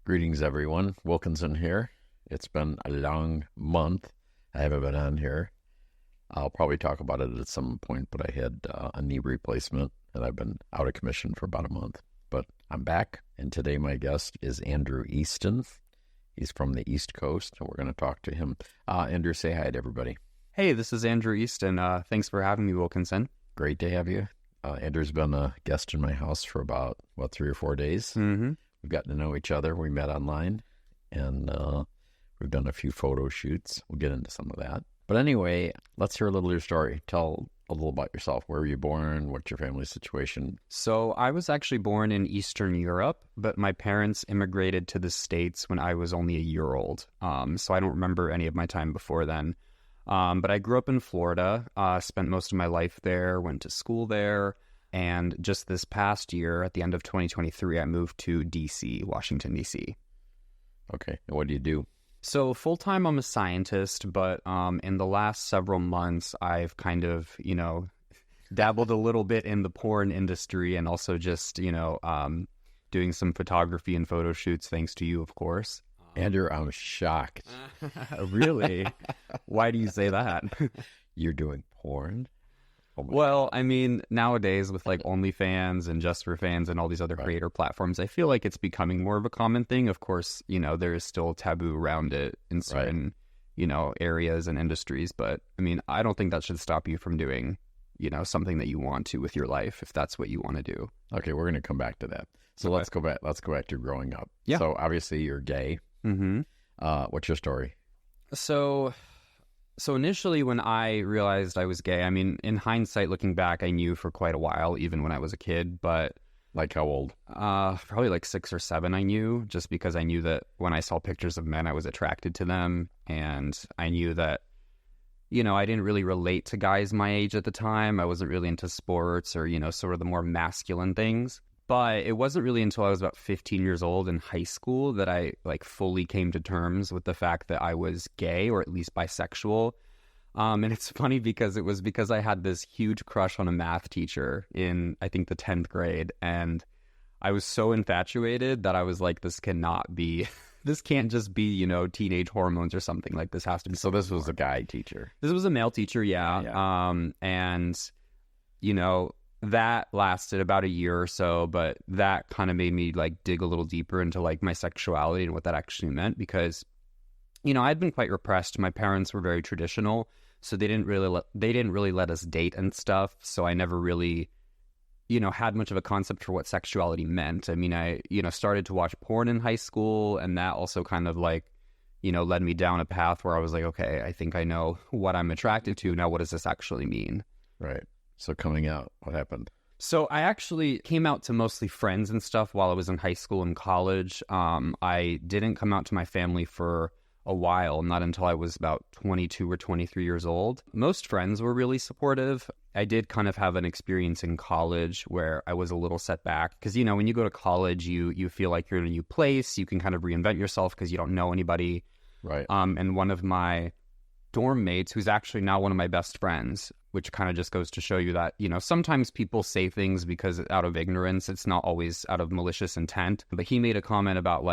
Greetings, everyone. Wilkinson here. It's been a long month. I haven't been on here. I'll probably talk about it at some point, but I had a knee replacement, and I've been out of commission for about a month. But I'm back, and today my guest is Andrew Easton. He's from the East Coast, and we're going to talk to him. Andrew, say hi to everybody. Hey, this is Andrew Easton. Thanks for having me, Wilkinson. Great to have you. Andrew's been a guest in my house for about, 3 or 4 days. Mm-hmm. We've gotten to know each other. We met online, and we've done a few photo shoots. We'll get into some of that. But anyway, let's hear a little of your story. Tell a little about yourself. Where were you born? What's your family situation? So I was actually born in Eastern Europe, but my parents immigrated to the States when I was only a year old. So I don't remember any of my time before then. But I grew up in Florida, spent most of my life there, went to school there. And just this past year, at the end of 2023, I moved to D.C., Washington, D.C. Okay. And what do you do? So full-time, I'm a scientist, but in the last several months, I've kind of, dabbled a little bit in the porn industry and also just, doing some photography and photo shoots, thanks to you, of course. Andrew, I'm shocked. Really? Why do you say that? You're doing porn? Oh well, I mean, nowadays with like OnlyFans and Just for Fans and all these other creator platforms, I feel like it's becoming more of a common thing. Of course, there is still taboo around it in certain, areas and industries. But I mean, I don't think that should stop you from doing, something that you want to with your life, if that's what you want to do. Okay, we're going to come back to that. So let's go back to growing up. Yeah. So obviously you're gay. Mm-hmm. What's your story? So initially when I realized I was gay, I mean, in hindsight, looking back, I knew for quite a while, even when I was a kid, but... Like how old? Probably like 6 or 7 I knew, just because I knew that when I saw pictures of men, I was attracted to them, and I knew that, I didn't really relate to guys my age at the time. I wasn't really into sports or, sort of the more masculine things. But it wasn't really until I was about 15 years old in high school that I fully came to terms with the fact that I was gay, or at least bisexual. And it's funny because it was because I had this huge crush on a math teacher in, I think, the 10th grade. And I was so infatuated that I was like, this can't just be, teenage hormones or something. Like, this has to be. So this was a guy teacher. This was a male teacher, yeah. And, that lasted about a year or so, but that kind of made me dig a little deeper into my sexuality and what that actually meant, because I'd been quite repressed. My parents were very traditional, so they didn't really let us date and stuff. So I never really had much of a concept for what sexuality meant. I mean, I started to watch porn in high school, and that also kind of led me down a path where I was like, okay, I think I know what I'm attracted to. Now, what does this actually mean? Right. So coming out, what happened? So I actually came out to mostly friends and stuff while I was in high school and college. I didn't come out to my family for a while, not until I was about 22 or 23 years old. Most friends were really supportive. I did kind of have an experience in college where I was a little set back because, when you go to college, you feel like you're in a new place. You can kind of reinvent yourself because you don't know anybody. Right. And one of my dorm mates, who's actually now one of my best friends, which kind of just goes to show you that, sometimes people say things because out of ignorance. It's not always out of malicious intent. But he made a comment about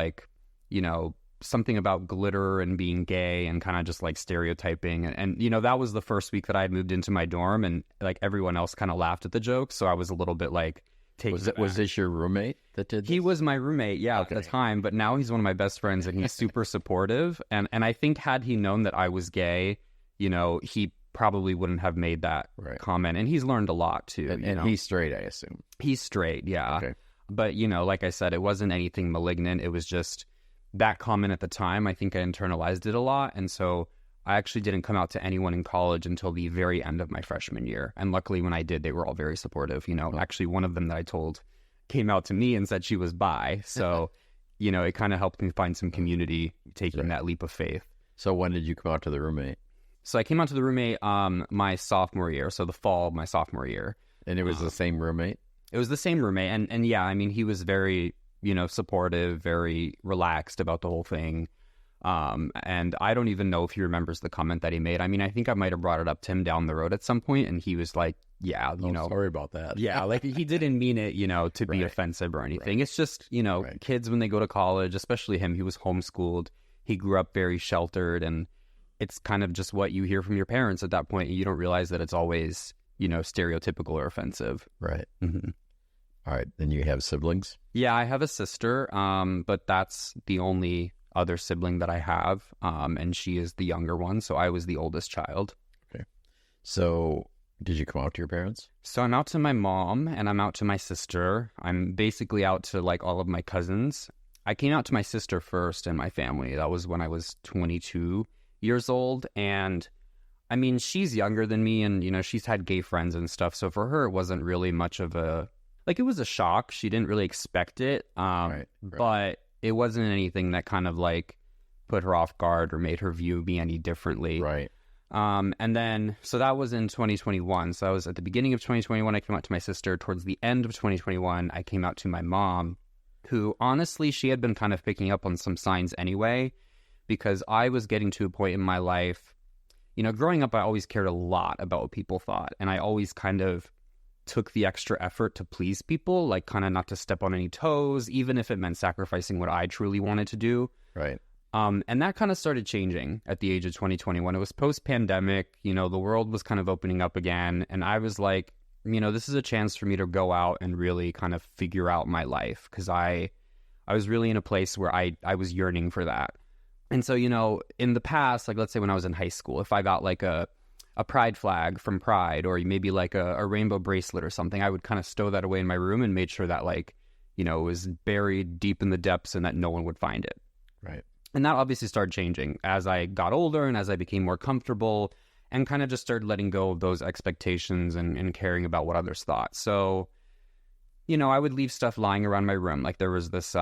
something about glitter and being gay and kind of just stereotyping. And that was the first week that I had moved into my dorm, and everyone else kind of laughed at the joke. So I was a little bit was this your roommate that did this? He was my roommate, at the time, but now he's one of my best friends and he's super supportive. And I think had he known that I was gay, he probably wouldn't have made that comment. And he's learned a lot too. And he's straight, I assume. He's straight, yeah. Okay. But, like I said, it wasn't anything malignant. It was just that comment at the time. I think I internalized it a lot. And so I actually didn't come out to anyone in college until the very end of my freshman year. And luckily when I did, they were all very supportive. Actually one of them that I told came out to me and said she was bi. So, it kind of helped me find some community taking that leap of faith. So when did you come out to the roommate? So I came out to the roommate my sophomore year, so the fall of my sophomore year. And it was the same roommate? It was the same roommate. And yeah, I mean, he was very, supportive, very relaxed about the whole thing. And I don't even know if he remembers the comment that he made. I mean, I think I might have brought it up to him down the road at some point, and he was like, yeah, sorry about that. Yeah, like he didn't mean it, to be offensive or anything. It's just, kids when they go to college, especially him, he was homeschooled. He grew up very sheltered, and it's kind of just what you hear from your parents at that point. And you don't realize that it's always, stereotypical or offensive. Right. Mm-hmm. All right. Then you have siblings? Yeah, I have a sister, but that's the only other sibling that I have, and she is the younger one, so I was the oldest child. Okay. So did you come out to your parents? So I'm out to my mom, and I'm out to my sister. I'm basically out to like all of my cousins. I came out to my sister first in my family. That was when I was 22 years old, and I mean, she's younger than me, and she's had gay friends and stuff, so for her it wasn't really much of a, like, it was a shock. She didn't really expect it, but it wasn't anything that kind of like put her off guard or made her view me any differently. Right. And then, so that was in 2021. So I was at the beginning of 2021, I came out to my sister. Towards the end of 2021, I came out to my mom, who honestly, she had been kind of picking up on some signs anyway, because I was getting to a point in my life, growing up, I always cared a lot about what people thought. And I always kind of took the extra effort to please people, like kind of not to step on any toes, even if it meant sacrificing what I truly wanted to do. Right. And that kind of started changing at the age of 2021. It was post-pandemic, the world was kind of opening up again. And I was like, this is a chance for me to go out and really kind of figure out my life, because I was really in a place where I was yearning for that. And so, in the past, like let's say when I was in high school, if I got like a pride flag from Pride, or maybe like a rainbow bracelet or something, I would kind of stow that away in my room and made sure that like, it was buried deep in the depths and that no one would find it. Right. And that obviously started changing as I got older and as I became more comfortable and kind of just started letting go of those expectations and caring about what others thought. So, I would leave stuff lying around my room. Like there was this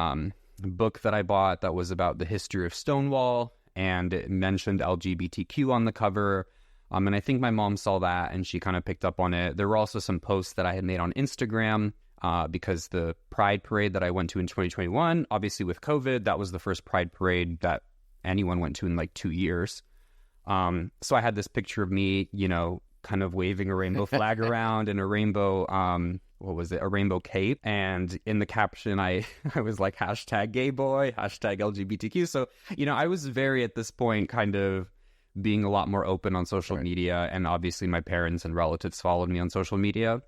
book that I bought that was about the history of Stonewall, and it mentioned LGBTQ on the cover. And I think my mom saw that and she kind of picked up on it. There were also some posts that I had made on Instagram because the Pride parade that I went to in 2021, obviously with COVID, that was the first Pride parade that anyone went to in like 2 years. So I had this picture of me, kind of waving a rainbow flag around and a rainbow, a rainbow cape. And in the caption, I was like, #gayboy, #LGBTQ. So, I was very, at this point, kind of being a lot more open on social media, and obviously my parents and relatives followed me on social media.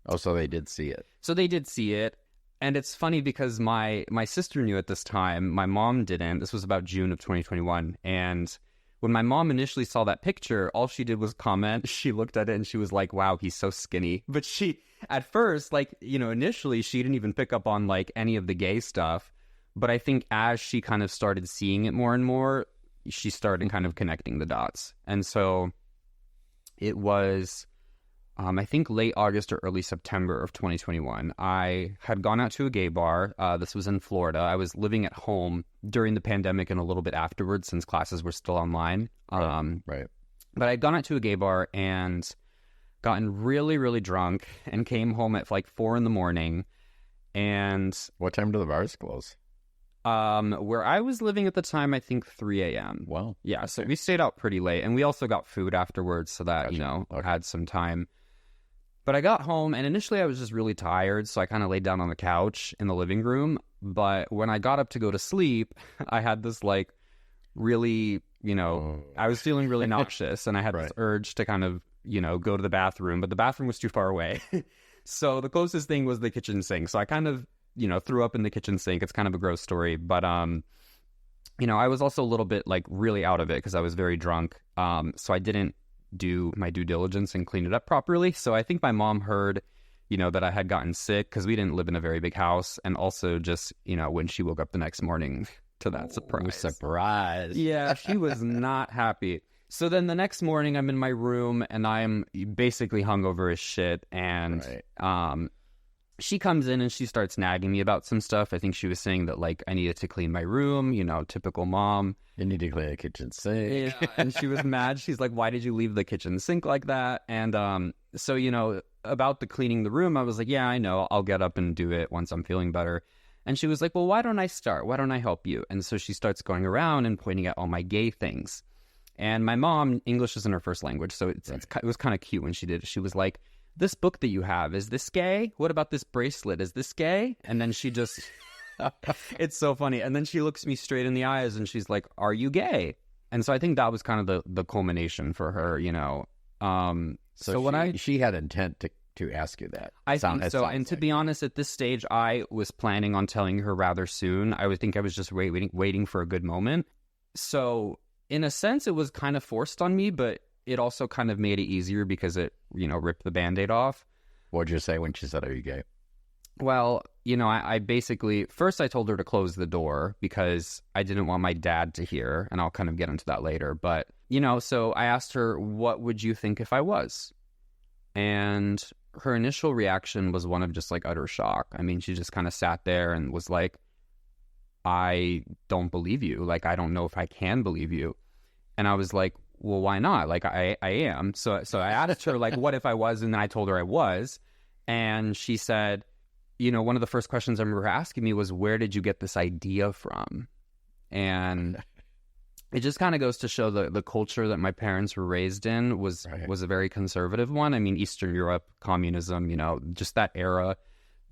Oh, so they did see it. So they did see it. And it's funny because my sister knew at this time, my mom didn't. This was about June of 2021. And when my mom initially saw that picture, all she did was comment. She looked at it and she was like, wow, he's so skinny. But she, at first, initially she didn't even pick up on like any of the gay stuff. But I think as she kind of started seeing it more and more, she started kind of connecting the dots. And so it was, I think late August or early September of 2021, I had gone out to a gay bar. This was in Florida. I was living at home during the pandemic and a little bit afterwards, since classes were still online. Right. But I'd gone out to a gay bar and gotten really, really drunk and came home at like 4 a.m. And what time do the bars close? Where I was living at the time, I think 3 a.m. Wow. Yeah, okay. So we stayed out pretty late, and we also got food afterwards, so that, Okay. had some time. But I got home, and initially I was just really tired, so I kind of laid down on the couch in the living room. But when I got up to go to sleep, I had this, like, really, I was feeling really nauseous, and I had this urge to kind of, go to the bathroom, but the bathroom was too far away. So the closest thing was the kitchen sink. So I kind of, threw up in the kitchen sink. It's kind of a gross story, but, I was also a little bit like really out of it because I was very drunk. So I didn't do my due diligence and clean it up properly. So I think my mom heard, that I had gotten sick because we didn't live in a very big house. And also just, when she woke up the next morning to that surprise. Yeah, she was not happy. So then the next morning I'm in my room and I'm basically hungover as shit. And, she comes in and she starts nagging me about some stuff. I think she was saying that, like, I needed to clean my room, typical mom. You need to clean the kitchen sink. Yeah, and she was mad. She's like, why did you leave the kitchen sink like that? And so, about the cleaning the room, I was like, yeah, I know. I'll get up and do it once I'm feeling better. And she was like, well, why don't I start? Why don't I help you? And so she starts going around and pointing at all my gay things. And my mom, English isn't her first language, so it was kind of cute when she did it. She was like, this book that you have, is this gay? What about this bracelet? Is this gay? And then she just, it's so funny. And then she looks me straight in the eyes and she's like, are you gay? And so I think that was kind of the culmination for her, you know. So she had intent to ask you that. I think so. And to be honest, at this stage, I was planning on telling her rather soon. I would think I was just waiting for a good moment. So in a sense, it was kind of forced on me, but it also kind of made it easier because it, you know, ripped the Band-Aid off. What'd you say when she said, are you gay? Well, you know, I basically, first I told her to close the door because I didn't want my dad to hear, and I'll kind of get into that later. But, you know, so I asked her, what would you think if I was? And her initial reaction was one of just like utter shock. I mean, she just kind of sat there and was like, I don't believe you. Like, I don't know if I can believe you. And I was like, well, why not? Like, I am. So I asked her, like, what if I was? And then I told her I was. And she said, you know, one of the first questions I remember asking me was, where did you get this idea from? And it just kind of goes to show the culture that my parents were raised in was a very conservative one. I mean, Eastern Europe, communism, you know, just that era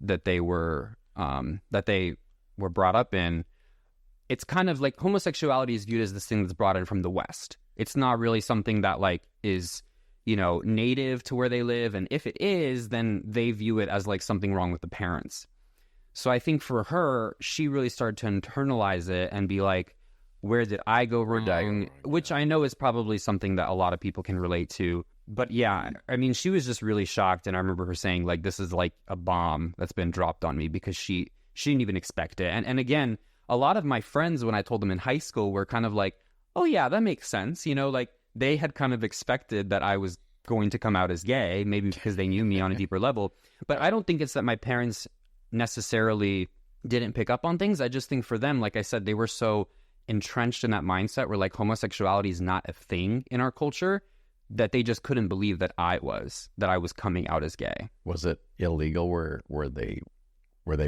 that they were brought up in. It's kind of like homosexuality is viewed as this thing that's brought in from the West. It's not really something that like is, you know, native to where they live. And if it is, then they view it as like something wrong with the parents. So I think for her, she really started to internalize it and be like, where did I go wrong? Which I know is probably something that a lot of people can relate to. But yeah, I mean, she was just really shocked. And I remember her saying, like, this is like a bomb that's been dropped on me because she didn't even expect it. And again, a lot of my friends, when I told them in high school, were kind of like, oh, yeah, that makes sense. You know, like they had kind of expected that I was going to come out as gay, maybe because they knew me on a deeper level. But I don't think it's that my parents necessarily didn't pick up on things. I just think for them, like I said, they were so entrenched in that mindset where like homosexuality is not a thing in our culture that they just couldn't believe that I was coming out as gay. Was it illegal where they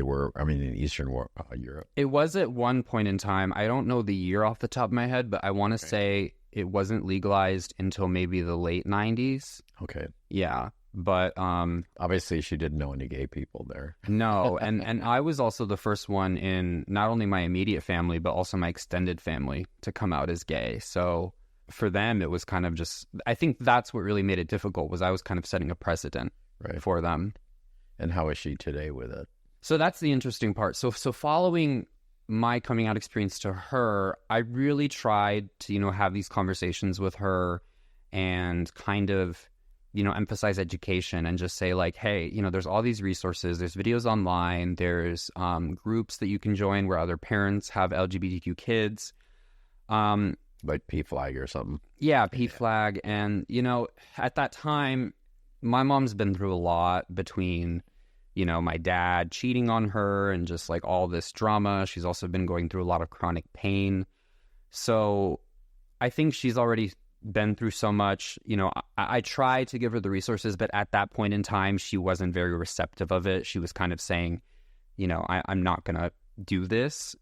were, I mean, in Eastern Europe? It was at one point in time. I don't know the year off the top of my head, but I want to say it wasn't legalized until maybe the late 90s. Okay. Yeah. But obviously she didn't know any gay people there. No. And I was also the first one in not only my immediate family, but also my extended family to come out as gay. So for them, it was kind of just, I think that's what really made it difficult was I was kind of setting a precedent for them. And how is she today with it? So that's the interesting part. So following my coming out experience to her, I really tried to, you know, have these conversations with her and kind of, you know, emphasize education and just say like, hey, you know, there's all these resources, there's videos online, there's groups that you can join where other parents have LGBTQ kids. Like PFLAG or something. Yeah, PFLAG. And, you know, at that time, my mom's been through a lot between, you know, my dad cheating on her and just like all this drama. She's also been going through a lot of chronic pain. So I think she's already been through so much. You know, I tried to give her the resources, but at that point in time, she wasn't very receptive of it. She was kind of saying, you know, I'm not going to do this,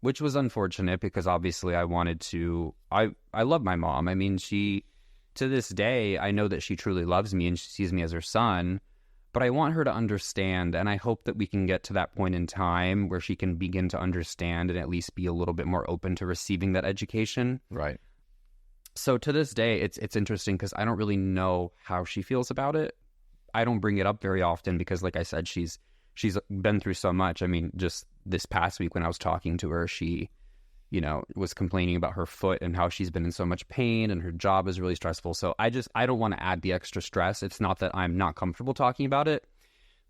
which was unfortunate because obviously I wanted to, I love my mom. I mean, she, to this day, I know that she truly loves me and she sees me as her son. But I want her to understand, and I hope that we can get to that point in time where she can begin to understand and at least be a little bit more open to receiving that education. Right. So to this day, it's interesting because I don't really know how she feels about it. I don't bring it up very often because, like I said, she's been through so much. I mean, just this past week when I was talking to her, she, you know, was complaining about her foot and how she's been in so much pain and her job is really stressful. So I don't want to add the extra stress. It's not that I'm not comfortable talking about it,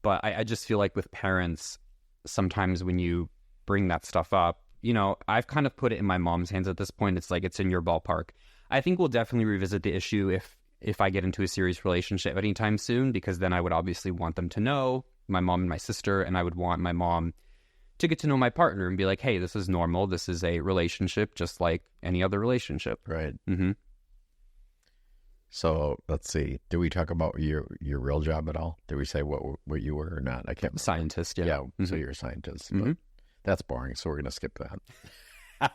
but I just feel like with parents, sometimes when you bring that stuff up, you know, I've kind of put it in my mom's hands at this point. It's like, it's in your ballpark. I think we'll definitely revisit the issue if I get into a serious relationship anytime soon, because then I would obviously want them to know, my mom and my sister, and I would want my mom to get to know my partner and be like, hey, this is normal. This is a relationship just like any other relationship. Right. Mm-hmm. So let's see. Did we talk about your real job at all? Did we say what you were or not? I can't remember. Scientist, yeah. Yeah. Mm-hmm. So you're a scientist. Mm-hmm. That's boring, so we're going to skip that.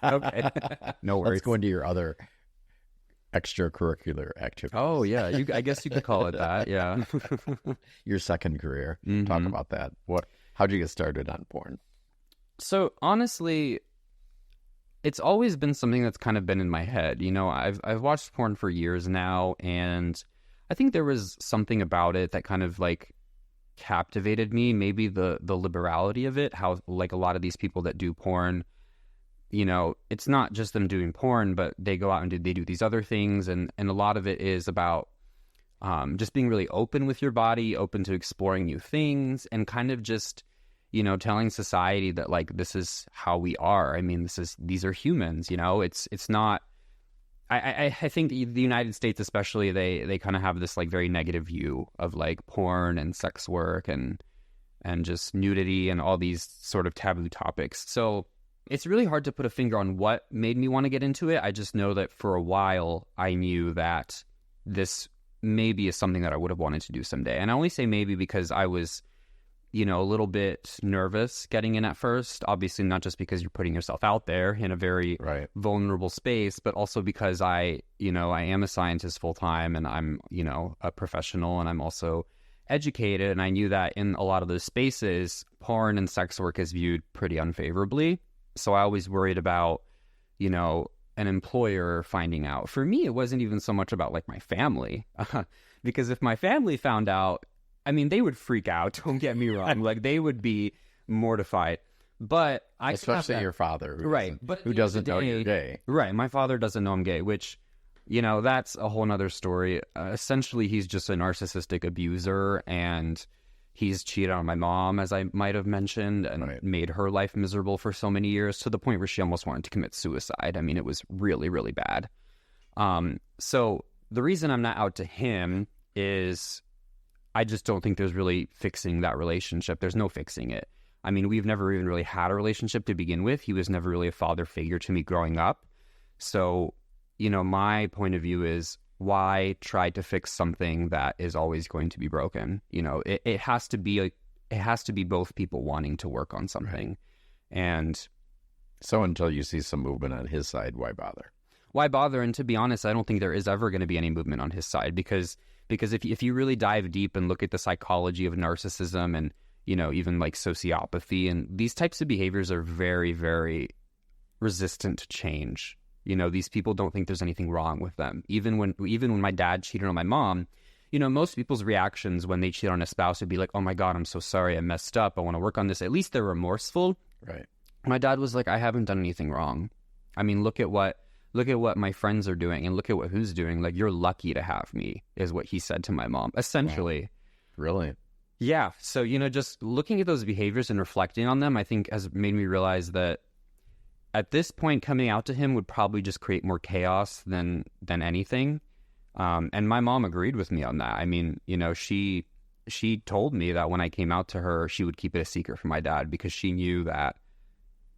Okay. No worries. Let's go into your other extracurricular activities. Oh, yeah. I guess you could call it that. Yeah. Your second career. Mhm. Talk about that. How'd you get started on porn? So honestly, it's always been something that's kind of been in my head. You know, I've watched porn for years now, and I think there was something about it that kind of like captivated me. Maybe the liberality of it, how like a lot of these people that do porn, you know, it's not just them doing porn, but they go out and they do these other things, and a lot of it is about just being really open with your body, open to exploring new things, and kind of just, you know, telling society that like this is how we are. I mean, these are humans. You know, it's not. I think the United States especially, they kind of have this like very negative view of like porn and sex work and just nudity and all these sort of taboo topics. So it's really hard to put a finger on what made me want to get into it. I just know that for a while I knew that this maybe is something that I would have wanted to do someday. And I only say maybe because I was, you know, a little bit nervous getting in at first. Obviously, not just because you're putting yourself out there in a very vulnerable space, but also because I am a scientist full time, and I'm, you know, a professional, and I'm also educated. And I knew that in a lot of those spaces, porn and sex work is viewed pretty unfavorably. So I always worried about, you know, an employer finding out. For me, it wasn't even so much about like my family, because if my family found out, I mean, they would freak out. Don't get me wrong. Like, they would be mortified. But especially your father, who doesn't know you're gay. Right. My father doesn't know I'm gay, which, you know, that's a whole nother story. Essentially, he's just a narcissistic abuser, and he's cheated on my mom, as I might have mentioned, and made her life miserable for so many years, to the point where she almost wanted to commit suicide. I mean, it was really, really bad. So the reason I'm not out to him is I just don't think there's really fixing that relationship. There's no fixing it. I mean, we've never even really had a relationship to begin with. He was never really a father figure to me growing up. So, you know, my point of view is, why try to fix something that is always going to be broken? You know, it has to be both people wanting to work on something. Right. And so until you see some movement on his side, why bother? Why bother? And to be honest, I don't think there is ever going to be any movement on his side, because if you really dive deep and look at the psychology of narcissism and, you know, even like sociopathy, and these types of behaviors are very, very resistant to change. You know, these people don't think there's anything wrong with them. Even when my dad cheated on my mom, you know, most people's reactions when they cheat on a spouse would be like, oh my God, I'm so sorry, I messed up, I want to work on this. At least they're remorseful. Right. My dad was like, I haven't done anything wrong. I mean, look at what my friends are doing, and look at what who's doing. Like, you're lucky to have me, is what he said to my mom, essentially. Wow. Really? Yeah. So, you know, just looking at those behaviors and reflecting on them, I think has made me realize that at this point, coming out to him would probably just create more chaos than anything. And my mom agreed with me on that. I mean, you know, she told me that when I came out to her, she would keep it a secret from my dad, because she knew that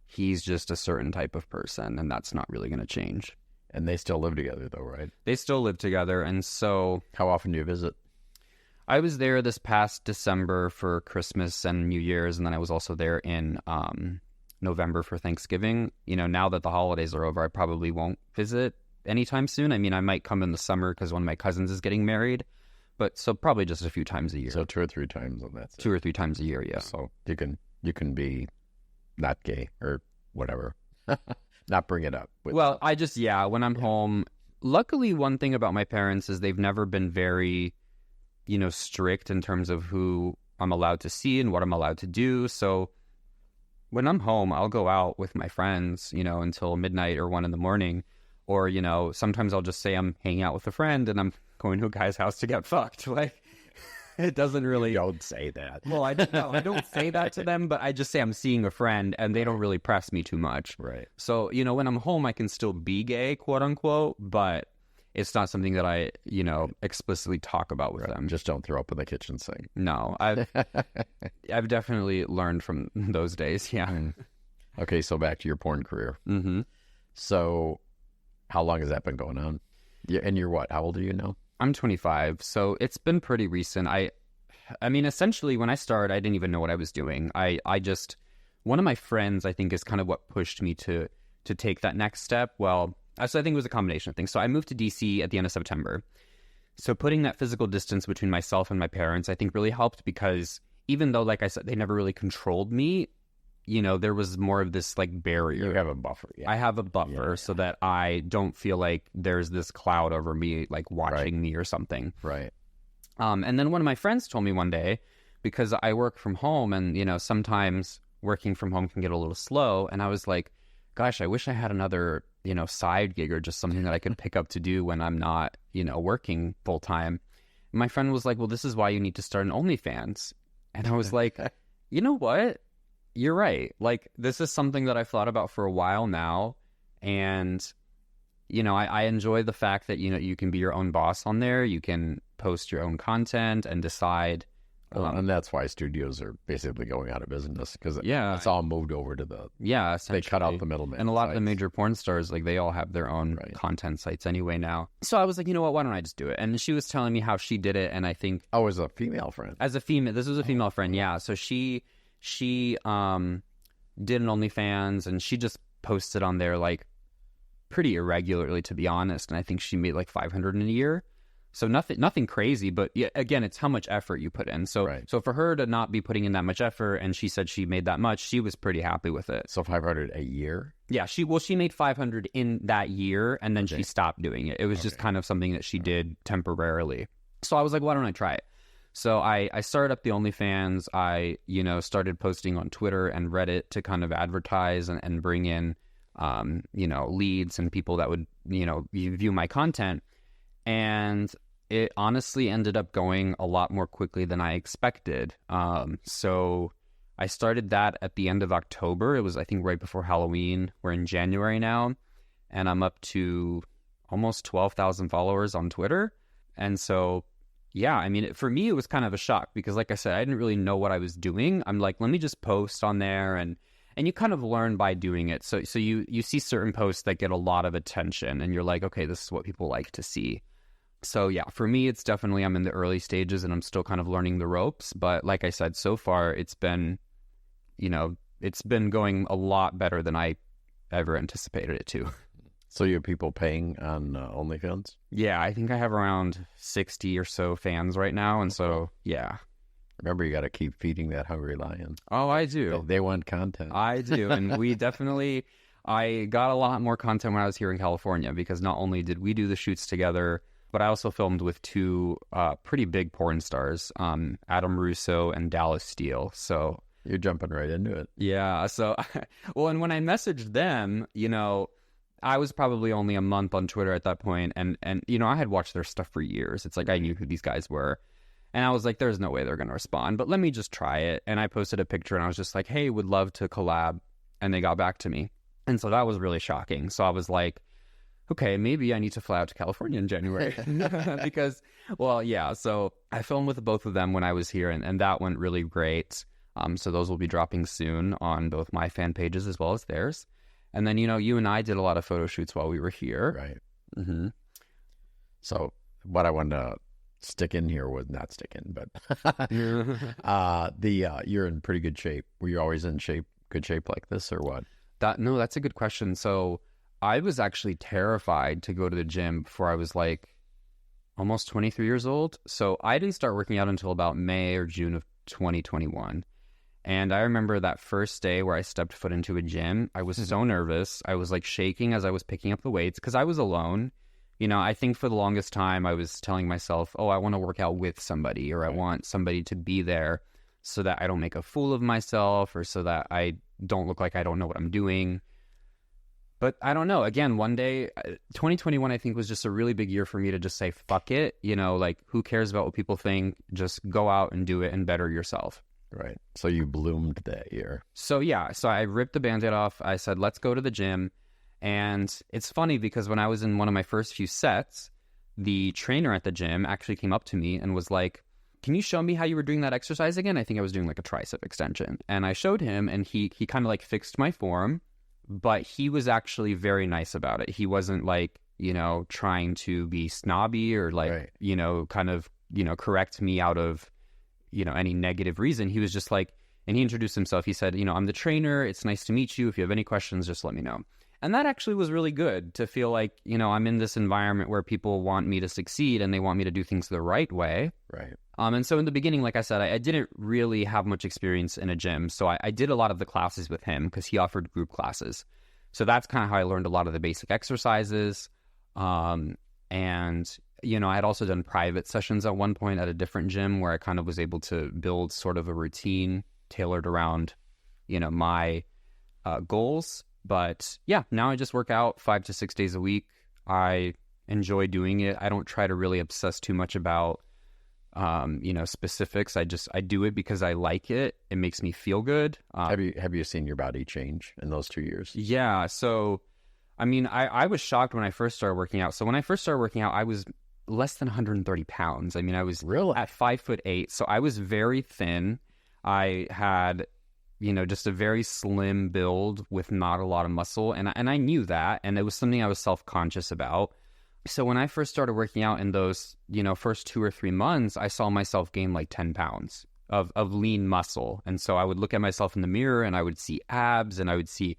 he's just a certain type of person, and that's not really going to change. And they still live together, though, right? They still live together. And so, how often do you visit? I was there this past December for Christmas and New Year's, and then I was also there in November for Thanksgiving. You know, now that the holidays are over, I probably won't visit anytime soon. I mean, I might come in the summer because one of my cousins is getting married, but so probably just a few times a year. So 2 or 3 times, and that's 2 or 3 times a year, yeah. So you can be not gay or whatever, not bring it up. Well, when I'm home, luckily one thing about my parents is they've never been very, you know, strict in terms of who I'm allowed to see and what I'm allowed to do. So when I'm home, I'll go out with my friends, you know, until midnight or 1 a.m. Or, you know, sometimes I'll just say I'm hanging out with a friend and I'm going to a guy's house to get fucked. Like, it doesn't really... You don't say that. Well, I don't say that to them, but I just say I'm seeing a friend, and they don't really press me too much. Right. So, you know, when I'm home, I can still be gay, quote unquote, but it's not something that I, you know, explicitly talk about with them. Just don't throw up in the kitchen sink. No, I've definitely learned from those days. Yeah. Okay, so back to your porn career. Mm-hmm. So, how long has that been going on? And you're what? How old are you now? I'm 25, so it's been pretty recent. I mean, essentially, when I started, I didn't even know what I was doing. I just one of my friends, I think, is kind of what pushed me to take that next step. Well, so I think it was a combination of things. So I moved to DC at the end of September. So putting that physical distance between myself and my parents, I think really helped, because even though, like I said, they never really controlled me, you know, there was more of this like barrier. You have a buffer. Yeah. I have a buffer so that I don't feel like there's this cloud over me, like watching me or something. Right. And then one of my friends told me one day, because I work from home and, you know, sometimes working from home can get a little slow. And I was like, gosh, I wish I had another, you know, side gig or just something that I could pick up to do when I'm not, you know, working full time. My friend was like, well, this is why you need to start an OnlyFans. And I was like, you know what? You're right. Like, this is something that I've thought about for a while now. And, you know, I enjoy the fact that, you know, you can be your own boss on there. You can post your own content and decide. And that's why studios are basically going out of business, because it's all moved over to the... Yeah, they cut out the middleman. And a lot of the major porn stars, like, they all have their own content sites anyway now. So I was like, you know what, why don't I just do it? And she was telling me how she did it, and I think... Oh, as a female friend? As a female. This was a female friend, yeah. So she did an OnlyFans, and she just posted on there, like, pretty irregularly, to be honest. And I think she made, like, $500 in a year. So nothing crazy, but yeah, again, it's how much effort you put in. So so for her to not be putting in that much effort, and she said she made that much, she was pretty happy with it. So $500 a year? Yeah, she made $500 in that year, and then she stopped doing it. It was just kind of something that she did temporarily. So I was like, why don't I try it? So I started up the OnlyFans. I, you know, started posting on Twitter and Reddit to kind of advertise and bring in, you know, leads and people that would, you know, view my content. And it honestly ended up going a lot more quickly than I expected. So I started that at the end of October. It was, I think, right before Halloween. We're in January now, and I'm up to almost 12,000 followers on Twitter. And so, yeah, I mean, for me, it was kind of a shock because, like I said, I didn't really know what I was doing. I'm like, let me just post on there, and you kind of learn by doing it. So you see certain posts that get a lot of attention, and you're like, okay, this is what people like to see. So yeah, for me, it's definitely, I'm in the early stages and I'm still kind of learning the ropes. But like I said, so far, it's been, you know, it's been going a lot better than I ever anticipated it to. So you have people paying on OnlyFans? Yeah, I think I have around 60 or so fans right now. And so, yeah. Remember, you got to keep feeding that hungry lion. Oh, I do. They want content. I do. And we definitely, I got a lot more content when I was here in California, because not only did we do the shoots together, but I also filmed with two pretty big porn stars, Adam Russo and Dallas Steele. So you're jumping right into it. Yeah. So, well, and when I messaged them, you know, I was probably only a month on Twitter at that point, and you know, I had watched their stuff for years. It's like I knew who these guys were, and I was like, there's no way they're going to respond, but let me just try it. And I posted a picture, and I was just like, hey, would love to collab, and they got back to me, and so that was really shocking. So I was like, okay, maybe I need to fly out to California in January because, well, yeah. So I filmed with both of them when I was here, and that went really great. So those will be dropping soon on both my fan pages as well as theirs. And then, you know, you and I did a lot of photo shoots while we were here. Right. Mm-hmm. So what I wanted to stick in here was not stick in, but you're in pretty good shape. Were you always in good shape like this, or what? No, that's a good question. So I was actually terrified to go to the gym before I was like almost 23 years old. So I didn't start working out until about May or June of 2021. And I remember that first day where I stepped foot into a gym, I was so nervous. I was like shaking as I was picking up the weights because I was alone. You know, I think for the longest time I was telling myself, oh, I want to work out with somebody, or I want somebody to be there so that I don't make a fool of myself, or so that I don't look like I don't know what I'm doing. But I don't know. Again, one day, 2021, I think, was just a really big year for me to just say, fuck it. You know, like, who cares about what people think? Just go out and do it and better yourself. Right. So you bloomed that year. So, yeah. So I ripped the Band-Aid off. I said, let's go to the gym. And it's funny because when I was in one of my first few sets, the trainer at the gym actually came up to me and was like, can you show me how you were doing that exercise again? I think I was doing like a tricep extension. And I showed him, and he kind of like fixed my form. But he was actually very nice about it. He wasn't like, you know, trying to be snobby or like, you know, kind of, you know, correct me out of, you know, any negative reason. He was just like, And he introduced himself. He said, I'm the trainer. It's nice to meet you. If you have any questions, just let me know. And that actually was really good to feel like, I'm in this environment where people want me to succeed and they want me to do things the right way. Right. And so in the beginning, like I said, I didn't really have much experience in a gym. So I did a lot of the classes with him because he offered group classes. So that's kind of how I learned a lot of the basic exercises. And, I had also done private sessions at one point at a different gym where I kind of was able to build sort of a routine tailored around, my goals. But yeah, now I just work out 5 to 6 days a week. I enjoy doing it. I don't try to really obsess too much about, specifics. I do it because I like it. It makes me feel good. Have you seen your body change in those 2 years? Yeah. So, I was shocked when I first started working out. So when I first started working out, I was less than 130 pounds. I was really at 5'8". So I was very thin. I had, just a very slim build with not a lot of muscle. And I knew that. And it was something I was self-conscious about. So when I first started working out in those, first 2 or 3 months, I saw myself gain like 10 pounds of lean muscle. And so I would look at myself in the mirror and I would see abs and I would see,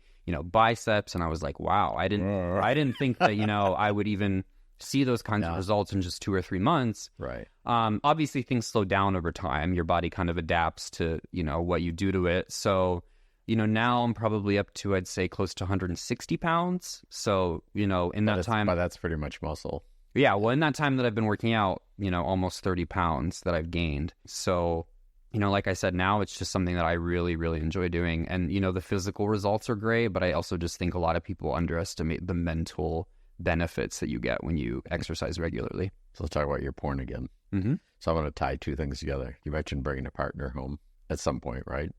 biceps. And I was like, wow, I didn't think that, I would even see those kinds of results in just 2 or 3 months. Right. Obviously things slow down over time. Your body kind of adapts to, what you do to it. So, now I'm probably up to, I'd say, close to 160 pounds. So, in that time... But that's pretty much muscle. Yeah, well, in that time that I've been working out, almost 30 pounds that I've gained. So, like I said, now it's just something that I really, really enjoy doing. And, the physical results are great, but I also just think a lot of people underestimate the mental benefits that you get when you exercise regularly. So let's talk about your porn again. Mm-hmm. So I'm going to tie 2 things together. You mentioned bringing a partner home at some point, right?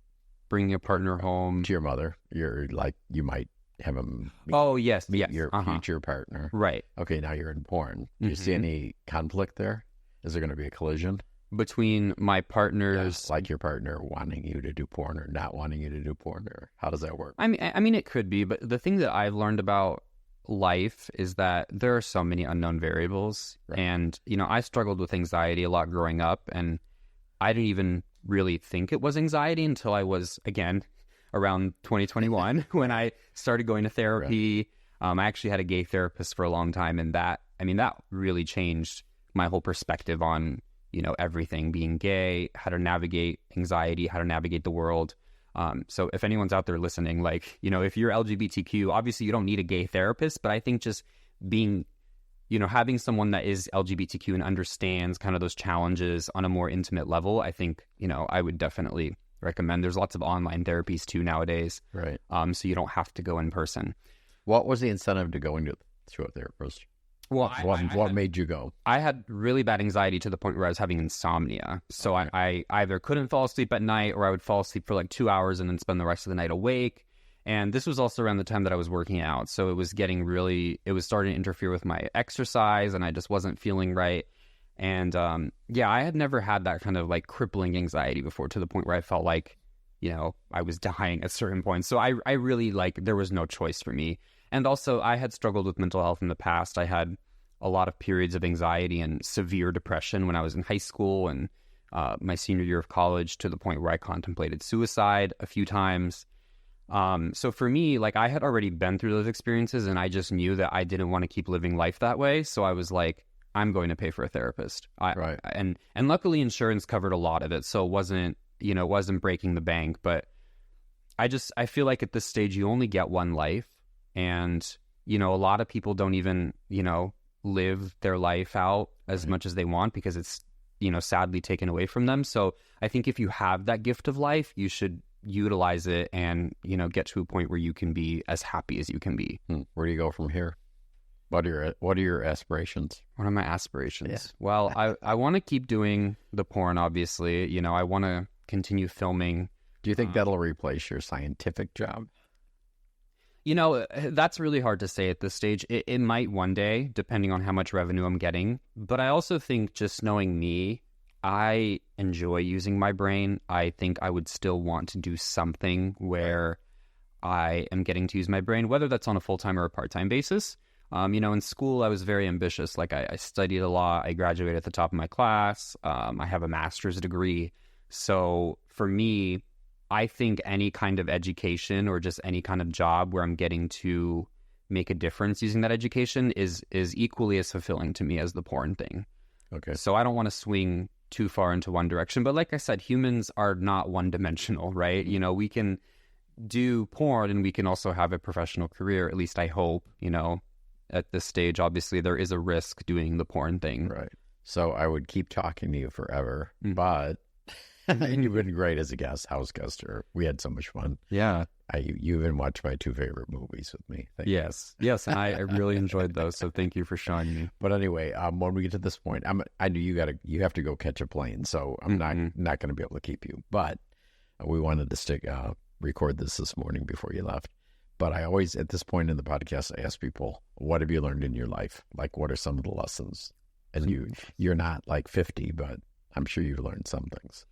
Bringing a partner home to your mother. You're like, you might have him meet your future partner. Right. Okay, now you're in porn. Do you see any conflict there? Is there going to be a collision? Between my partners? Yeah, like your partner wanting you to do porn or not wanting you to do porn, or how does that work? I mean, it could be, but the thing that I've learned about life is that there are so many unknown variables. Right. And, I struggled with anxiety a lot growing up, and I didn't even really think it was anxiety until I was, again, around 2021 when I started going to therapy. Right. I actually had a gay therapist for a long time, and that really changed my whole perspective on, everything, being gay, how to navigate anxiety, how to navigate the world. So if anyone's out there listening, like, if you're LGBTQ, obviously you don't need a gay therapist, but I think just being, having someone that is LGBTQ and understands kind of those challenges on a more intimate level, I think, I would definitely recommend. There's lots of online therapies too nowadays. Right. So you don't have to go in person. What was the incentive to going to a therapist? Well, what made you go? I had really bad anxiety to the point where I was having insomnia. So okay. I either couldn't fall asleep at night, or I would fall asleep for like 2 hours and then spend the rest of the night awake. And this was also around the time that I was working out. So it was starting to interfere with my exercise, and I just wasn't feeling right. And I had never had that kind of like crippling anxiety before, to the point where I felt like, I was dying at certain points. So I really, there was no choice for me. And also, I had struggled with mental health in the past. I had a lot of periods of anxiety and severe depression when I was in high school and my senior year of college, to the point where I contemplated suicide a few times. So for me, I had already been through those experiences, and I just knew that I didn't want to keep living life that way. So I was like, I'm going to pay for a therapist. Right. And luckily insurance covered a lot of it. So it wasn't breaking the bank. But I feel like at this stage, you only get one life. And, a lot of people don't even, live their life out as much as they want, because it's, sadly taken away from them. So I think if you have that gift of life, you should utilize it and, get to a point where you can be as happy as you can be. Where do you go from here? What are your aspirations? What are my aspirations? Yeah. Well, I want to keep doing the porn, obviously. I want to continue filming. Do you think that'll replace your scientific job? That's really hard to say at this stage. It might one day, depending on how much revenue I'm getting. But I also think, just knowing me, I enjoy using my brain. I think I would still want to do something where I am getting to use my brain, whether that's on a full-time or a part-time basis. In school, I was very ambitious. I studied a lot. I graduated at the top of my class. I have a master's degree. So for me, I think any kind of education or just any kind of job where I'm getting to make a difference using that education is equally as fulfilling to me as the porn thing. Okay. So I don't want to swing too far into one direction. But like I said, humans are not one-dimensional, right? You know, we can do porn and we can also have a professional career. At least I hope, you know, at this stage, obviously there is a risk doing the porn thing. Right. So I would keep talking to you forever, but and you've been great as a house guester. We had so much fun. Yeah. You even watched my 2 favorite movies with me. Yes, and I really enjoyed those. So thank you for showing me. But anyway, when we get to this point, I know you have to go catch a plane, so I'm not going to be able to keep you. But we wanted to record this morning before you left. But I always, at this point in the podcast, I ask people, what have you learned in your life? Like, what are some of the lessons? And you're not like 50, but I'm sure you've learned some things.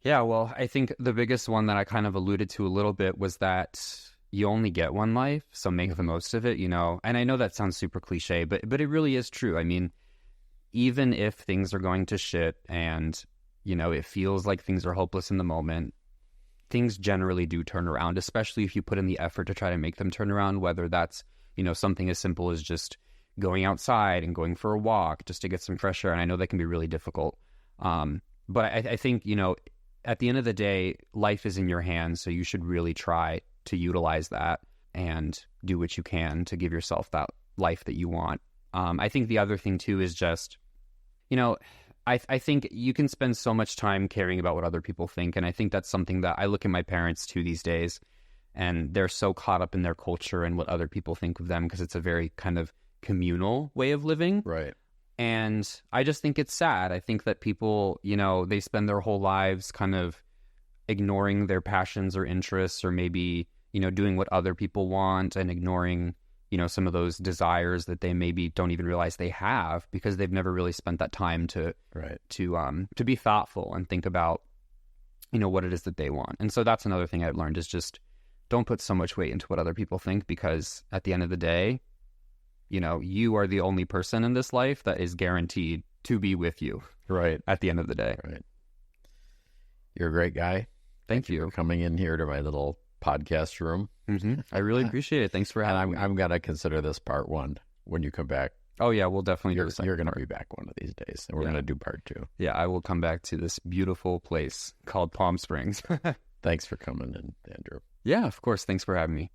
Yeah, well, I think the biggest one that I kind of alluded to a little bit was that you only get one life, so make the most of it, you know. And I know that sounds super cliche, but it really is true. I mean, even if things are going to shit and, you know, it feels like things are hopeless in the moment, things generally do turn around, especially if you put in the effort to try to make them turn around, whether that's, you know, something as simple as just going outside and going for a walk just to get some fresh air. And I know that can be really difficult. But I think, you know, at the end of the day, life is in your hands, so you should really try to utilize that and do what you can to give yourself that life that you want. I think the other thing, too, is just, you know, I think you can spend so much time caring about what other people think, and I think that's something that I look at my parents, too, these days, and they're so caught up in their culture and what other people think of them because it's a very kind of communal way of living. Right. And I just think it's sad. I think that people, you know, they spend their whole lives kind of ignoring their passions or interests, or maybe, you know, doing what other people want and ignoring, you know, some of those desires that they maybe don't even realize they have because they've never really spent that time to be thoughtful and think about, you know, what it is that they want. And so that's another thing I've learned is just don't put so much weight into what other people think, because at the end of the day, you know, you are the only person in this life that is guaranteed to be with you. Right. At the end of the day. Right. You're a great guy. Thank you for coming in here to my little podcast room. Mm-hmm. I really appreciate it. Thanks for having me. I'm going to consider this part 1 when you come back. Oh, yeah, we'll definitely do the second You're going to be back one of these days, and we're going to do part 2. Yeah, I will come back to this beautiful place called Palm Springs. Thanks for coming in, Andrew. Yeah, of course. Thanks for having me.